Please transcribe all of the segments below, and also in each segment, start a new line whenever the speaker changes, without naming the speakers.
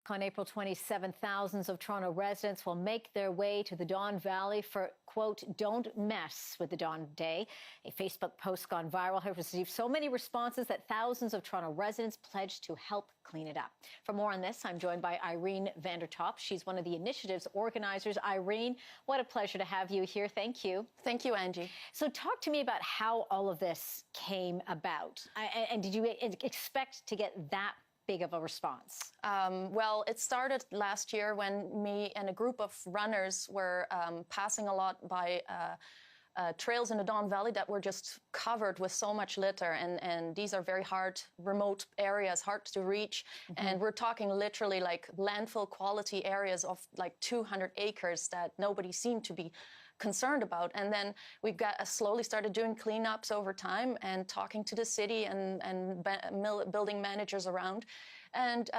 On April 27th, thousands of Toronto residents will make their way to the Don Valley for, quote, Don't Mess with the Don Day. A Facebook post gone viral has received so many responses that thousands of Toronto residents pledged to help clean it up. For more on this, I'm joined by Irene Vandertop. She's one of the initiative's organizers. Irene, what a pleasure to have you here. Thank you.
Thank you, Angie.
So talk to me about how all of this came about. And did you expect to get that big of a response?
Well, it started last year when me and a group of runners were passing a lot by trails in the Don Valley that were just covered with so much litter. And these are very hard, remote areas, hard to reach. Mm-hmm. And we're talking literally like landfill quality areas of like 200 acres that nobody seemed to be concerned about. And then we slowly started doing cleanups over time and talking to the city and building managers around. And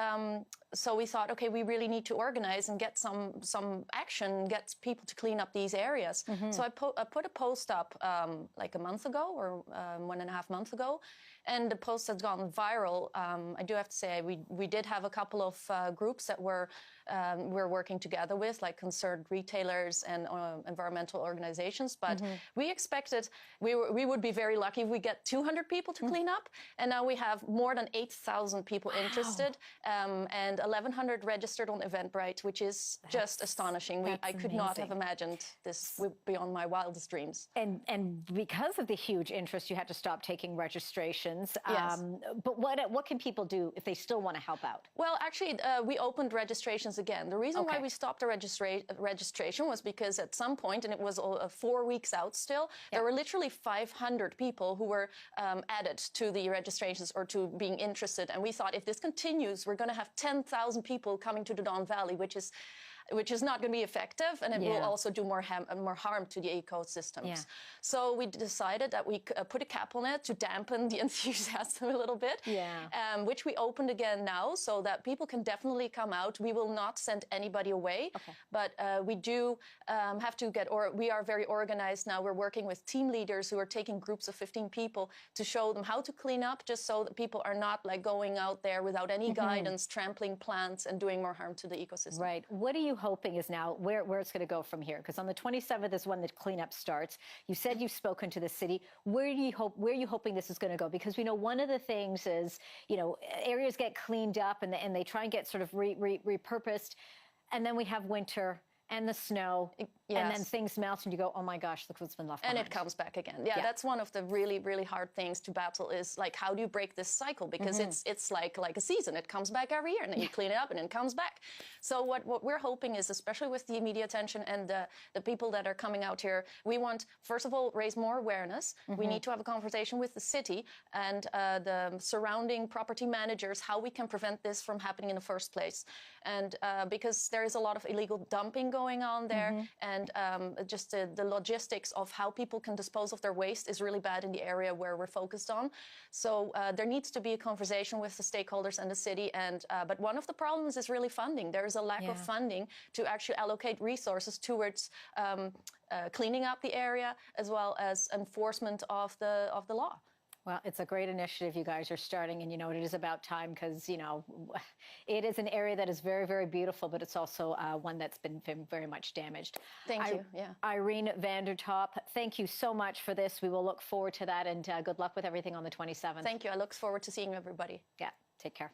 so we thought, okay, we really need to organize and get some action, get people to clean up these areas. Mm-hmm. So I put a post up like a month ago or 1.5 months ago, and the post has gone viral. I do have to say we did have a couple of groups that we're working together with, like concerned retailers and environmental organizations. But mm-hmm. we expected we would be very lucky if we get 200 people to clean up, and now we have more than 8,000 people interested. And 1,100 registered on Eventbrite, which is just astonishing. I could not have imagined this beyond my wildest dreams.
And because of the huge interest, you had to stop taking registrations.
Yes.
But what can people do if they still want to help out?
Well, actually, we opened registrations again. The reason why we stopped the registration was because at some point, and it was 4 weeks out still, there were literally 500 people who were added to the registrations or to being interested. And we thought if this continues, we're going to have 10,000 people coming to the Don Valley, which is not going to be effective, and it will also do more harm to the ecosystems. Yeah. So we decided that we put a cap on it to dampen the enthusiasm a little bit, which we opened again now so that people can definitely come out. We will not send anybody away, but we do have to we are very organized now. We're working with team leaders who are taking groups of 15 people to show them how to clean up, just so that people are not like going out there without any guidance, trampling plants and doing more harm to the ecosystem.
Right. What are you hoping is now where it's going to go from here? Because on the 27th is when the cleanup starts. You said you've spoken to the city. Where are you hoping this is going to go? Because we know one of the things is, areas get cleaned up and they try and get sort of repurposed, and then we have winter and the snow, and then things melt, and you go, oh my gosh, look what's been left behind.
And it comes back again. Yeah, that's one of the really, really hard things to battle is like, how do you break this cycle? Because it's like a season. It comes back every year, and then you clean it up, and it comes back. So what we're hoping is, especially with the media attention and the people that are coming out here, we want, first of all, raise more awareness. We need to have a conversation with the city and the surrounding property managers, how we can prevent this from happening in the first place. And because there is a lot of illegal dumping going on there, and just the logistics of how people can dispose of their waste is really bad in the area where we're focused on. So there needs to be a conversation with the stakeholders and the city. And but one of the problems is really funding. There is a lack of funding to actually allocate resources towards cleaning up the area as well as enforcement of the law.
Well, it's a great initiative you guys are starting, and it is about time because, it is an area that is very, very beautiful, but it's also one that's been very much damaged.
Thank you. Yeah.
Irene Vandertop, thank you so much for this. We will look forward to that, and good luck with everything on the 27th.
Thank you. I look forward to seeing everybody.
Yeah, take care.